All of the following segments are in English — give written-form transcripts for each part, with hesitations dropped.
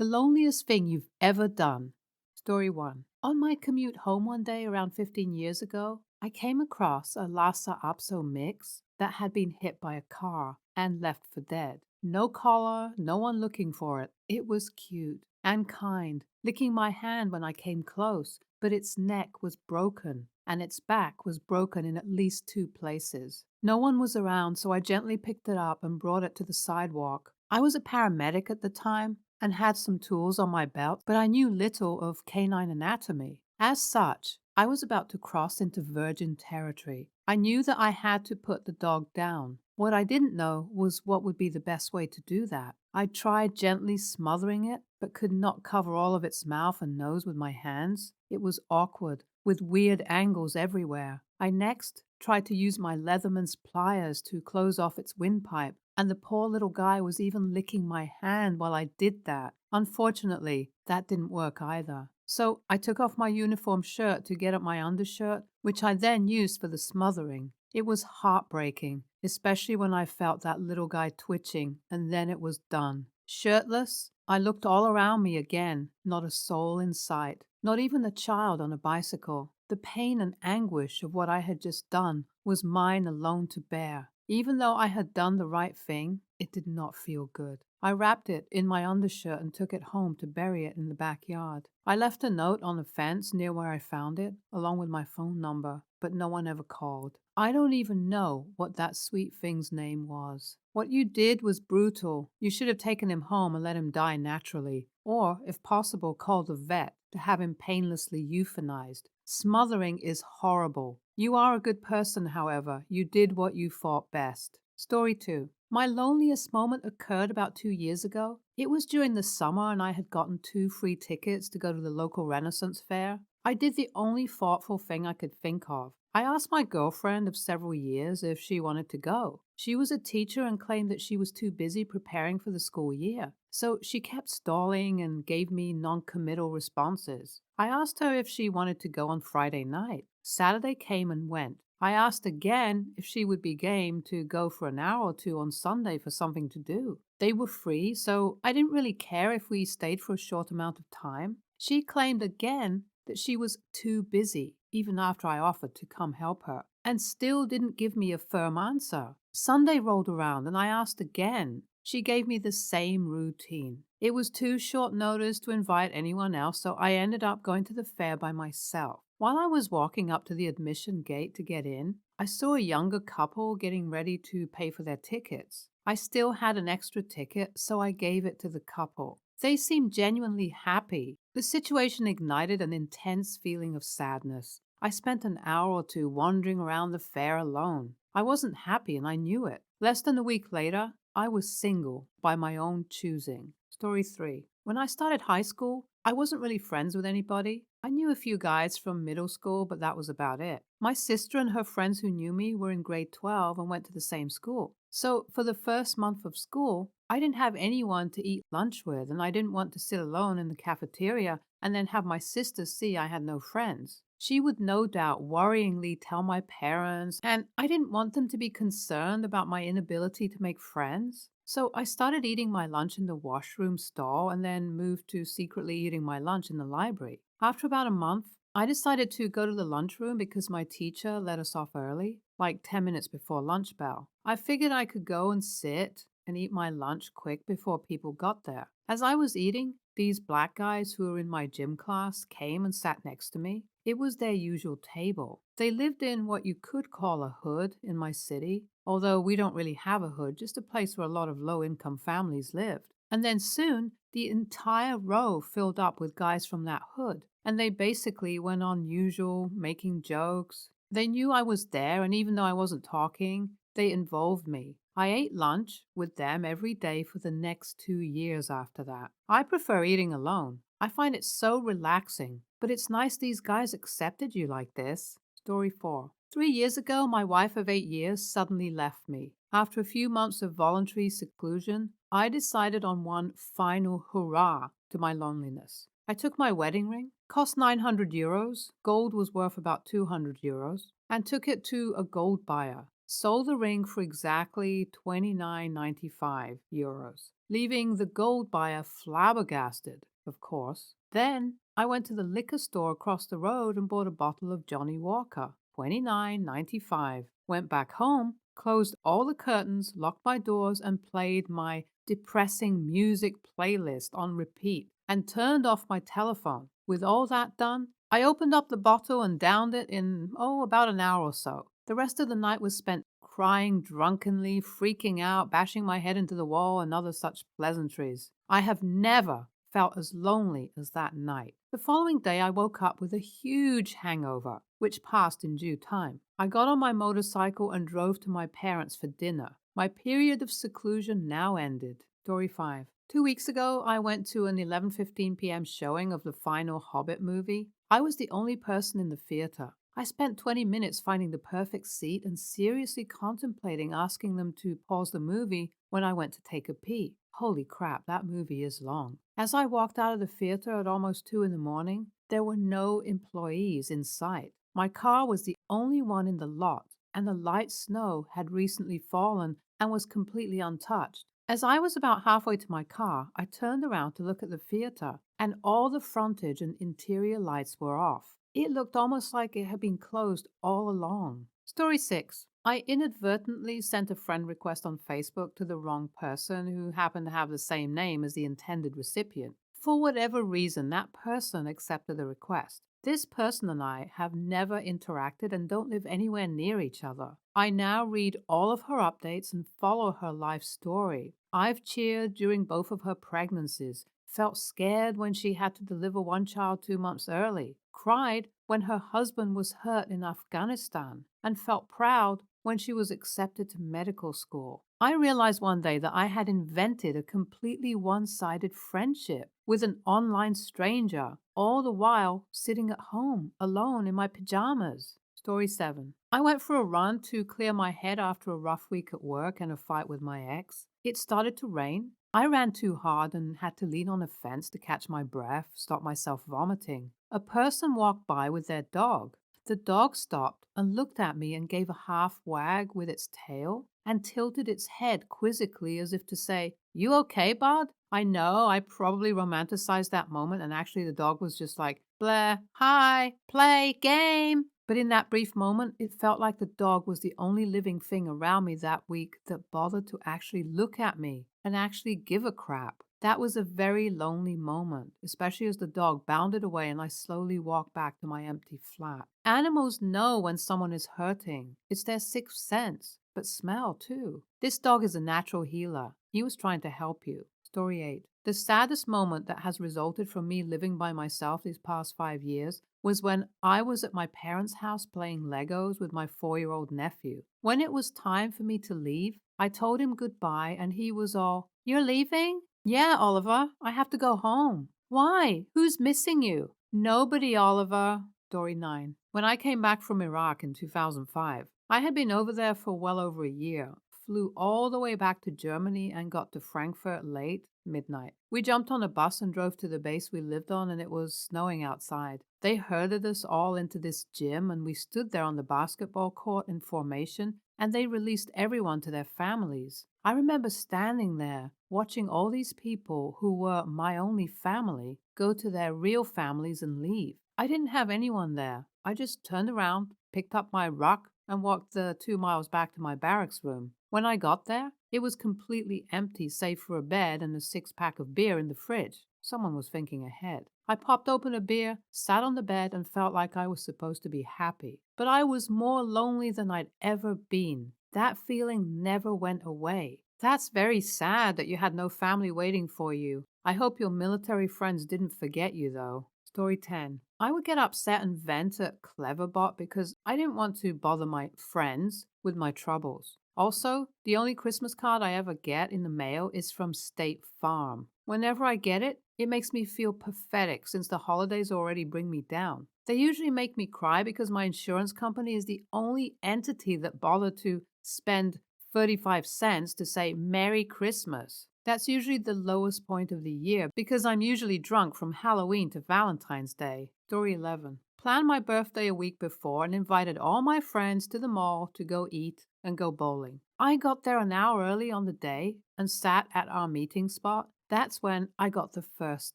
The loneliest thing you've ever done. Story 1. On my commute home one day around 15 years ago, I came across a Lhasa Apso mix that had been hit by a car and left for dead. No collar, no one looking for it. It was cute and kind, licking my hand when I came close, but its neck was broken and its back was broken in at least 2 places. No one was around, so I gently picked it up and brought it to the sidewalk. I was a paramedic at the time and had some tools on my belt, but I knew little of canine anatomy. As such, I was about to cross into virgin territory. I knew that I had to put the dog down. What I didn't know was what would be the best way to do that. I tried gently smothering it, but could not cover all of its mouth and nose with my hands. It was awkward, with weird angles everywhere. I next tried to use my Leatherman's pliers to close off its windpipe, and the poor little guy was even licking my hand while I did that. Unfortunately, that didn't work either. So I took off my uniform shirt to get at my undershirt, which I then used for the smothering. It was heartbreaking, especially when I felt that little guy twitching, and then it was done. Shirtless, I looked all around me again, not a soul in sight, not even a child on a bicycle. The pain and anguish of what I had just done was mine alone to bear. Even though I had done the right thing, it did not feel good. I wrapped it in my undershirt and took it home to bury it in the backyard. I left a note on the fence near where I found it, along with my phone number, but no one ever called. I don't even know what that sweet thing's name was. What you did was brutal. You should have taken him home and let him die naturally, or, if possible, called a vet to have him painlessly euthanized. Smothering is horrible. You are a good person, however. You did what you thought best. Story 2. My loneliest moment occurred about 2 years ago. It was during the summer and I had gotten 2 free tickets to go to the local Renaissance fair. I did the only thoughtful thing I could think of. I asked my girlfriend of several years if she wanted to go. She was a teacher and claimed that she was too busy preparing for the school year. So she kept stalling and gave me non-committal responses. I asked her if she wanted to go on Friday night. Saturday came and went. I asked again if she would be game to go for an hour or two on Sunday for something to do. They were free, so I didn't really care if we stayed for a short amount of time. She claimed again that she was too busy, even after I offered to come help her, and still didn't give me a firm answer. Sunday rolled around and I asked again. She gave me the same routine. It was too short notice to invite anyone else, so I ended up going to the fair by myself. While I was walking up to the admission gate to get in, I saw a younger couple getting ready to pay for their tickets. I still had an extra ticket, so I gave it to the couple. They seemed genuinely happy. The situation ignited an intense feeling of sadness. I spent an hour or two wandering around the fair alone. I wasn't happy and I knew it. Less than a week later, I was single by my own choosing. Story 3. When I started high school, I wasn't really friends with anybody. I knew a few guys from middle school, but that was about it. My sister and her friends who knew me were in grade 12 and went to the same school. So for the first month of school, I didn't have anyone to eat lunch with, and I didn't want to sit alone in the cafeteria and then have my sister see I had no friends. She would no doubt worryingly tell my parents, and I didn't want them to be concerned about my inability to make friends. So I started eating my lunch in the washroom stall and then moved to secretly eating my lunch in the library. After about a month, I decided to go to the lunchroom because my teacher let us off early, like 10 minutes before lunch bell. I figured I could go and sit and eat my lunch quick before people got there. As I was eating, these black guys who were in my gym class came and sat next to me. It was their usual table. They lived in what you could call a hood in my city, although we don't really have a hood, just a place where a lot of low-income families lived. And then soon, the entire row filled up with guys from that hood, and they basically went on usual, making jokes. They knew I was there, and even though I wasn't talking, they involved me. I ate lunch with them every day for the next 2 years after that. I prefer eating alone. I find it so relaxing, but it's nice these guys accepted you like this. Story 4. 3 years ago, my wife of 8 years suddenly left me. After a few months of voluntary seclusion, I decided on one final hurrah to my loneliness. I took my wedding ring, cost 900 euros, gold was worth about 200 euros, and took it to a gold buyer. sold the ring for exactly 29.95 euros, leaving the gold buyer flabbergasted, of course. Then I went to the liquor store across the road and bought a bottle of Johnny Walker, 29.95. Went back home, closed all the curtains, locked my doors, and played my depressing music playlist on repeat and turned off my telephone. With all that done, I opened up the bottle and downed it in, about an hour or so. The rest of the night was spent crying drunkenly, freaking out, bashing my head into the wall, and other such pleasantries. I have never felt as lonely as that night. The following day, I woke up with a huge hangover, which passed in due time. I got on my motorcycle and drove to my parents for dinner. My period of seclusion now ended. Story 5. 2 weeks ago, I went to an 11:15 p.m. showing of the final Hobbit movie. I was the only person in the theater. I spent 20 minutes finding the perfect seat and seriously contemplating asking them to pause the movie when I went to take a pee. Holy crap, that movie is long. As I walked out of the theater at almost 2 in the morning, there were no employees in sight. My car was the only one in the lot, and the light snow had recently fallen and was completely untouched. As I was about halfway to my car, I turned around to look at the theater, and all the frontage and interior lights were off. It looked almost like it had been closed all along. Story 6. I inadvertently sent a friend request on Facebook to the wrong person who happened to have the same name as the intended recipient. For whatever reason, that person accepted the request. This person and I have never interacted and don't live anywhere near each other. I now read all of her updates and follow her life story. I've cheered during both of her pregnancies, felt scared when she had to deliver one child 2 months early, cried when her husband was hurt in Afghanistan, and felt proud when she was accepted to medical school. I realized one day that I had invented a completely one-sided friendship with an online stranger, all the while sitting at home alone in my pajamas. Story 7. I went for a run to clear my head after a rough week at work and a fight with my ex. It started to rain. I ran too hard and had to lean on a fence to catch my breath, stop myself vomiting. A person walked by with their dog. The dog stopped and looked at me and gave a half wag with its tail and tilted its head quizzically as if to say, "You okay, bud?" I know I probably romanticized that moment, and actually the dog was just like, "Blair, hi, play, game." But in that brief moment, it felt like the dog was the only living thing around me that week that bothered to actually look at me and actually give a crap. That was a very lonely moment, especially as the dog bounded away and I slowly walked back to my empty flat. Animals know when someone is hurting. It's their sixth sense, but smell too. This dog is a natural healer. He was trying to help you. Story 8. The saddest moment that has resulted from me living by myself these past 5 years was when I was at my parents' house playing Legos with my 4-year-old nephew. When it was time for me to leave, I told him goodbye and he was all, "You're leaving?" "Yeah, Oliver, I have to go home." "Why? Who's missing you?" "Nobody, Oliver." Story 9. When I came back from Iraq in 2005, I had been over there for well over a year, flew all the way back to Germany and got to Frankfurt late, midnight. We jumped on a bus and drove to the base we lived on, and it was snowing outside. They herded us all into this gym, and we stood there on the basketball court in formation, and they released everyone to their families. I remember standing there, watching all these people who were my only family go to their real families and leave. I didn't have anyone there. I just turned around, picked up my ruck, and walked the 2 miles back to my barracks room. When I got there, it was completely empty save for a bed and a 6-pack of beer in the fridge. Someone was thinking ahead. I popped open a beer, sat on the bed, and felt like I was supposed to be happy. But I was more lonely than I'd ever been. That feeling never went away. That's very sad that you had no family waiting for you. I hope your military friends didn't forget you, though. Story 10. I would get upset and vent at Cleverbot because I didn't want to bother my friends with my troubles. Also, the only Christmas card I ever get in the mail is from State Farm. Whenever I get it, it makes me feel pathetic since the holidays already bring me down. They usually make me cry because my insurance company is the only entity that bothered to spend 35 cents to say Merry Christmas. That's usually the lowest point of the year because I'm usually drunk from Halloween to Valentine's Day. Story 11. Planned my birthday a week before and invited all my friends to the mall to go eat and go bowling. I got there an hour early on the day and sat at our meeting spot. That's when I got the first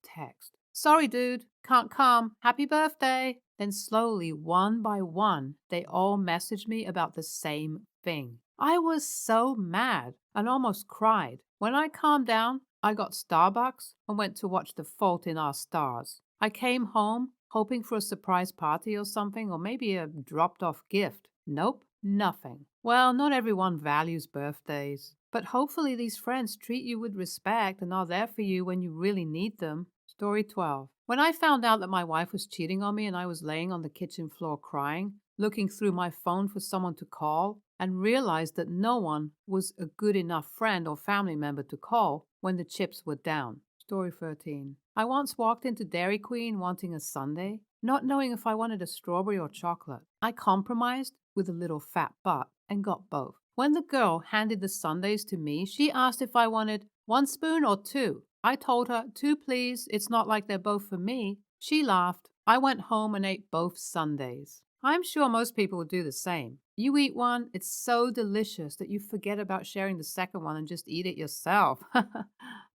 text. Sorry, dude, can't come. Happy birthday. Then slowly, one by one, they all messaged me about the same thing. I was so mad and almost cried. When I calmed down, I got Starbucks and went to watch The Fault in Our Stars. I came home hoping for a surprise party or something, or maybe a dropped off gift. Nope, nothing. Well, not everyone values birthdays, but hopefully these friends treat you with respect and are there for you when you really need them. Story 12. When I found out that my wife was cheating on me and I was laying on the kitchen floor crying, looking through my phone for someone to call, and realized that no one was a good enough friend or family member to call when the chips were down. Story 13. I once walked into Dairy Queen wanting a sundae, not knowing if I wanted a strawberry or chocolate. I compromised with a little fat butt and got both. When the girl handed the sundaes to me, she asked if I wanted one spoon or two. I told her, two please, it's not like they're both for me. She laughed. I went home and ate both sundaes. I'm sure most people would do the same. You eat one, it's so delicious that you forget about sharing the second one and just eat it yourself.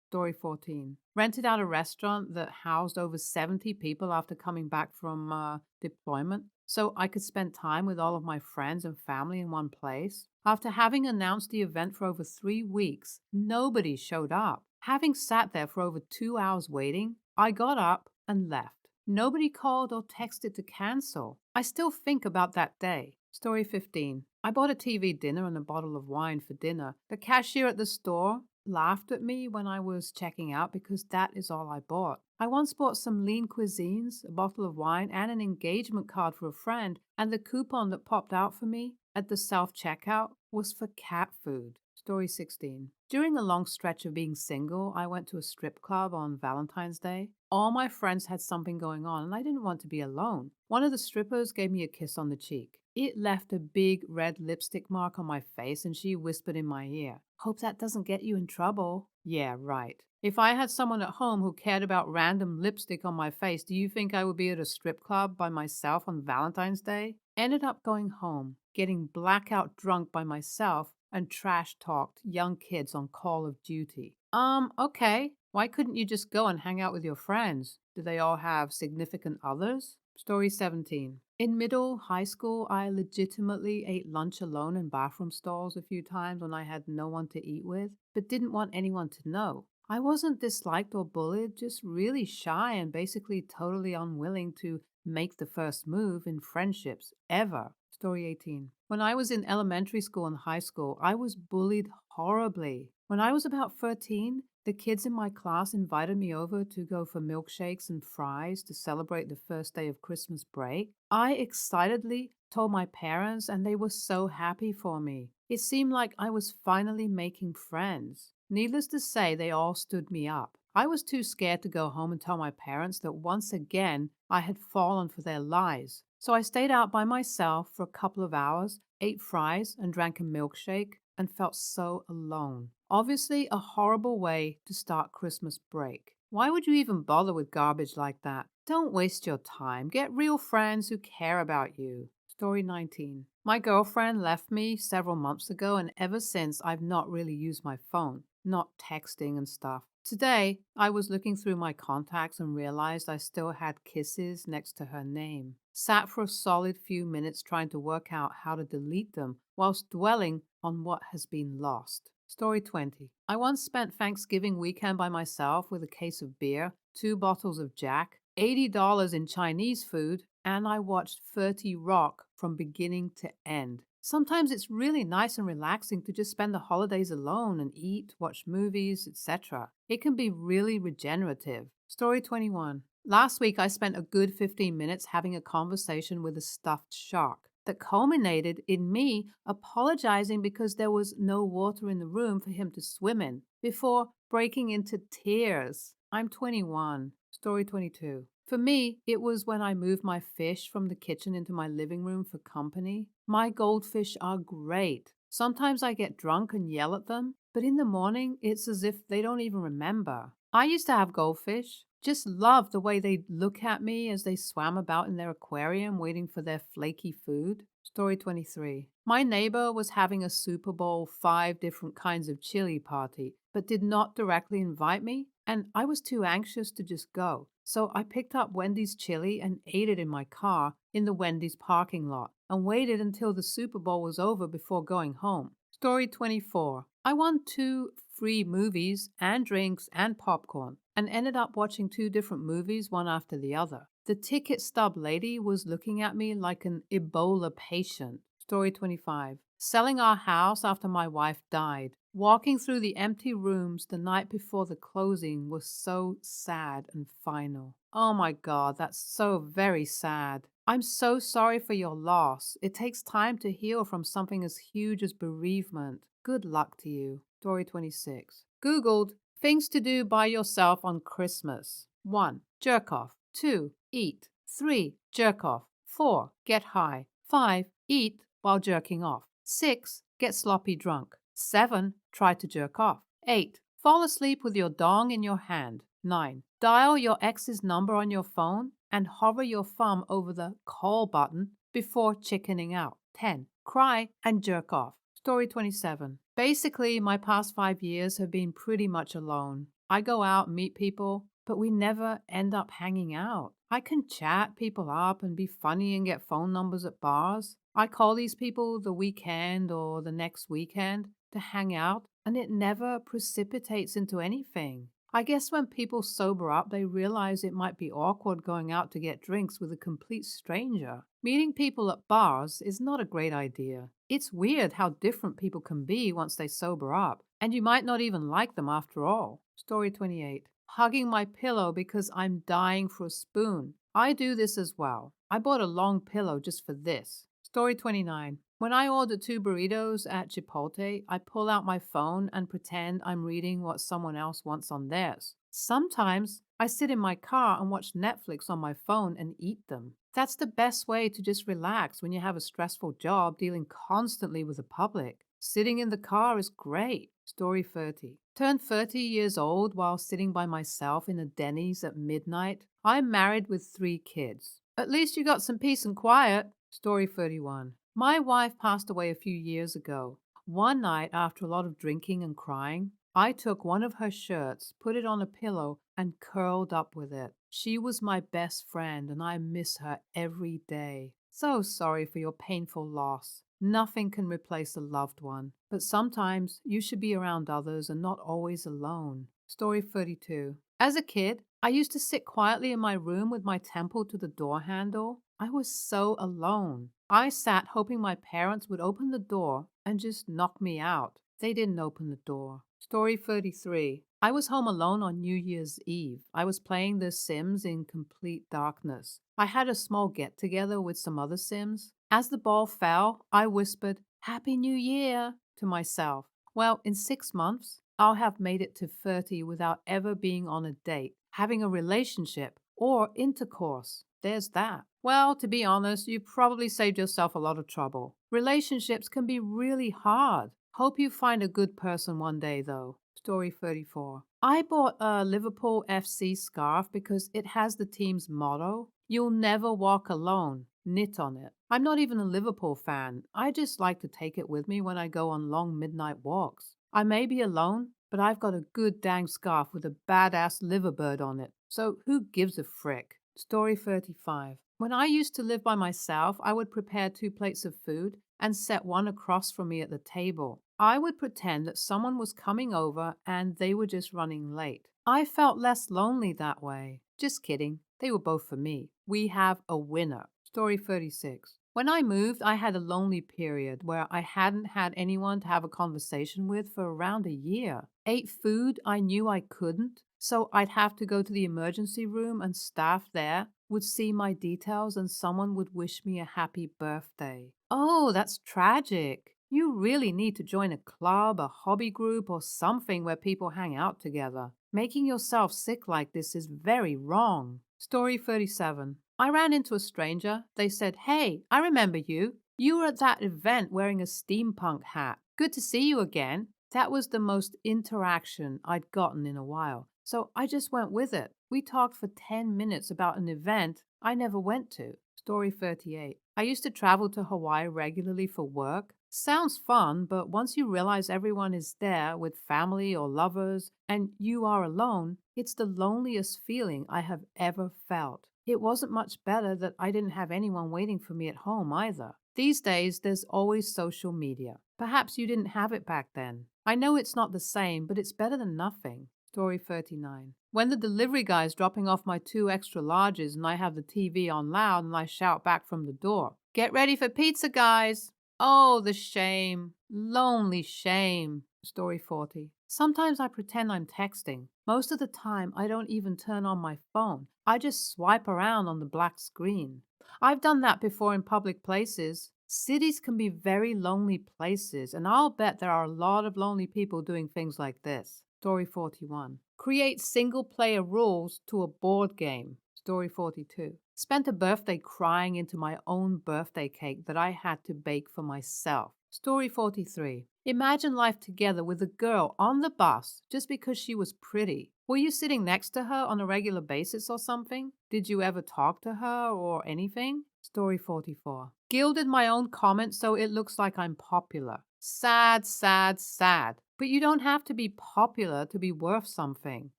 Story 14. Rented out a restaurant that housed over 70 people after coming back from deployment so I could spend time with all of my friends and family in one place. After having announced the event for over 3 weeks, nobody showed up. Having sat there for over 2 hours waiting, I got up and left. Nobody called or texted to cancel. I still think about that day. Story 15. I bought a TV dinner and a bottle of wine for dinner. The cashier at the store laughed at me when I was checking out because that is all I bought. I once bought some lean cuisines, a bottle of wine, and an engagement card for a friend, and the coupon that popped out for me at the self-checkout was for cat food. Story 16. During a long stretch of being single, I went to a strip club on Valentine's Day. All my friends had something going on, and I didn't want to be alone. One of the strippers gave me a kiss on the cheek. It left a big red lipstick mark on my face, and she whispered in my ear, "Hope that doesn't get you in trouble." Yeah, right. If I had someone at home who cared about random lipstick on my face, do you think I would be at a strip club by myself on Valentine's Day? Ended up going home, getting blackout drunk by myself, and trash talked young kids on Call of Duty. Okay. Why couldn't you just go and hang out with your friends? Do they all have significant others? Story 17. In middle high school, I legitimately ate lunch alone in bathroom stalls a few times when I had no one to eat with, but didn't want anyone to know. I wasn't disliked or bullied, just really shy and basically totally unwilling to make the first move in friendships, ever. Story 18. When I was in elementary school and high school, I was bullied horribly. When I was about 13, the kids in my class invited me over to go for milkshakes and fries to celebrate the first day of Christmas break. I excitedly told my parents, and they were so happy for me. It seemed like I was finally making friends. Needless to say, they all stood me up. I was too scared to go home and tell my parents that once again I had fallen for their lies. So I stayed out by myself for a couple of hours, ate fries, and drank a milkshake, and felt so alone. Obviously, a horrible way to start Christmas break. Why would you even bother with garbage like that? Don't waste your time. Get real friends who care about you. Story 19. My girlfriend left me several months ago, and ever since, I've not really used my phone, not texting and stuff. Today, I was looking through my contacts and realized I still had kisses next to her name. Sat for a solid few minutes trying to work out how to delete them whilst dwelling on what has been lost. Story 20. I once spent Thanksgiving weekend by myself with a case of beer, 2 bottles of Jack, $80 in Chinese food, and I watched 30 Rock from beginning to end. Sometimes it's really nice and relaxing to just spend the holidays alone and eat, watch movies, etc. It can be really regenerative. Story 21. Last week I spent a good 15 minutes having a conversation with a stuffed shark that culminated in me apologizing because there was no water in the room for him to swim in, before breaking into tears. I'm 21. Story 22. For me, it was when I moved my fish from the kitchen into my living room for company. My goldfish are great. Sometimes I get drunk and yell at them, but in the morning, it's as if they don't even remember. I used to have goldfish. Just loved the way they'd look at me as they swam about in their aquarium waiting for their flaky food. Story 23. My neighbor was having a Super Bowl five different kinds of chili party, but did not directly invite me, and I was too anxious to just go. So I picked up Wendy's chili and ate it in my car in the Wendy's parking lot and waited until the Super Bowl was over before going home. Story 24. I won two free movies and drinks and popcorn and ended up watching two different movies one after the other. The ticket stub lady was looking at me like an Ebola patient. Story 25. Selling our house after my wife died. Walking through the empty rooms the night before the closing was so sad and final. Oh my God, that's so very sad. I'm so sorry for your loss. It takes time to heal from something as huge as bereavement. Good luck to you. Story 26. Googled things to do by yourself on Christmas. 1. Jerk off. 2. Eat. 3. Jerk off. 4. Get high. 5. Eat while jerking off. 6. Get sloppy drunk. 7. Try to jerk off. 8. Fall asleep with your dong in your hand. 9. Dial your ex's number on your phone and hover your thumb over the call button before chickening out. 10. Cry and jerk off. Story 27. Basically, my past 5 years have been pretty much alone. I go out and meet people, but we never end up hanging out. I can chat people up and be funny and get phone numbers at bars. I call these people the weekend or the next weekend to hang out, and it never precipitates into anything. I guess when people sober up, they realize it might be awkward going out to get drinks with a complete stranger. Meeting people at bars is not a great idea. It's weird how different people can be once they sober up, and you might not even like them after all. Story 28. Hugging my pillow because I'm dying for a spoon. I do this as well. I bought a long pillow just for this. Story 29. When I order two burritos at Chipotle, I pull out my phone and pretend I'm reading what someone else wants on theirs. Sometimes I sit in my car and watch Netflix on my phone and eat them. That's the best way to just relax when you have a stressful job dealing constantly with the public. Sitting in the car is great. Story 30. Turned 30 years old while sitting by myself in a Denny's at midnight. I'm married with 3 kids. At least you got some peace and quiet. Story 31. My wife passed away a few years ago. One night, after a lot of drinking and crying, I took one of her shirts, put it on a pillow, and curled up with it. She was my best friend, and I miss her every day. So sorry for your painful loss. Nothing can replace a loved one, but sometimes you should be around others and not always alone. Story 32. As a kid, I used to sit quietly in my room with my temple to the door handle. I was so alone. I sat hoping my parents would open the door and just knock me out. They didn't open the door. Story 33. I was home alone on New Year's Eve. I was playing The Sims in complete darkness. I had a small get-together with some other Sims. As the ball fell, I whispered, "Happy New Year," to myself. Well, in 6 months, I'll have made it to 30 without ever being on a date, having a relationship, or intercourse. There's that. Well, to be honest, you probably saved yourself a lot of trouble. Relationships can be really hard. Hope you find a good person one day, though. Story 34. I bought a Liverpool FC scarf because it has the team's motto, "You'll never walk alone," knit on it. I'm not even a Liverpool fan. I just like to take it with me when I go on long midnight walks. I may be alone, but I've got a good dang scarf with a badass liverbird on it. So who gives a frick? Story 35. When I used to live by myself, I would prepare 2 plates of food and set one across from me at the table. I would pretend that someone was coming over and they were just running late. I felt less lonely that way. Just kidding. They were both for me. We have a winner. Story 36. When I moved, I had a lonely period where I hadn't had anyone to have a conversation with for around a year. Ate food I knew I couldn't, so I'd have to go to the emergency room and staff there would see my details and someone would wish me a happy birthday. Oh, that's tragic. You really need to join a club, a hobby group, or something where people hang out together. Making yourself sick like this is very wrong. Story 37. I ran into a stranger. They said, "Hey, I remember you. You were at that event wearing a steampunk hat. Good to see you again." That was the most interaction I'd gotten in a while. so I just went with it. We talked for 10 minutes about an event I never went to. Story 38. I used to travel to Hawaii regularly for work. Sounds fun, but once you realize everyone is there with family or lovers and you are alone, it's the loneliest feeling I have ever felt. It wasn't much better that I didn't have anyone waiting for me at home either. These days, there's always social media. Perhaps you didn't have it back then. I know it's not the same, but it's better than nothing. Story 39. When the delivery guy is dropping off my 2 extra larges and I have the TV on loud and I shout back from the door, "Get ready for pizza, guys!" Oh, the shame. Lonely shame. Story 40. Sometimes I pretend I'm texting. Most of the time, I don't even turn on my phone. I just swipe around on the black screen. I've done that before in public places. Cities can be very lonely places, and I'll bet there are a lot of lonely people doing things like this. Story 41. Create single player rules to a board game. Story 42. Spent a birthday crying into my own birthday cake that I had to bake for myself. Story 43. Imagine life together with a girl on the bus just because she was pretty. Were you sitting next to her on a regular basis or something? Did you ever talk to her or anything? Story 44. Gilded my own comments so it looks like I'm popular. Sad, sad, sad. But you don't have to be popular to be worth something.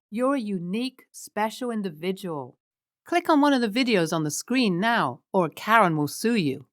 You're a unique, special individual. Click on one of the videos on the screen now, or Karen will sue you.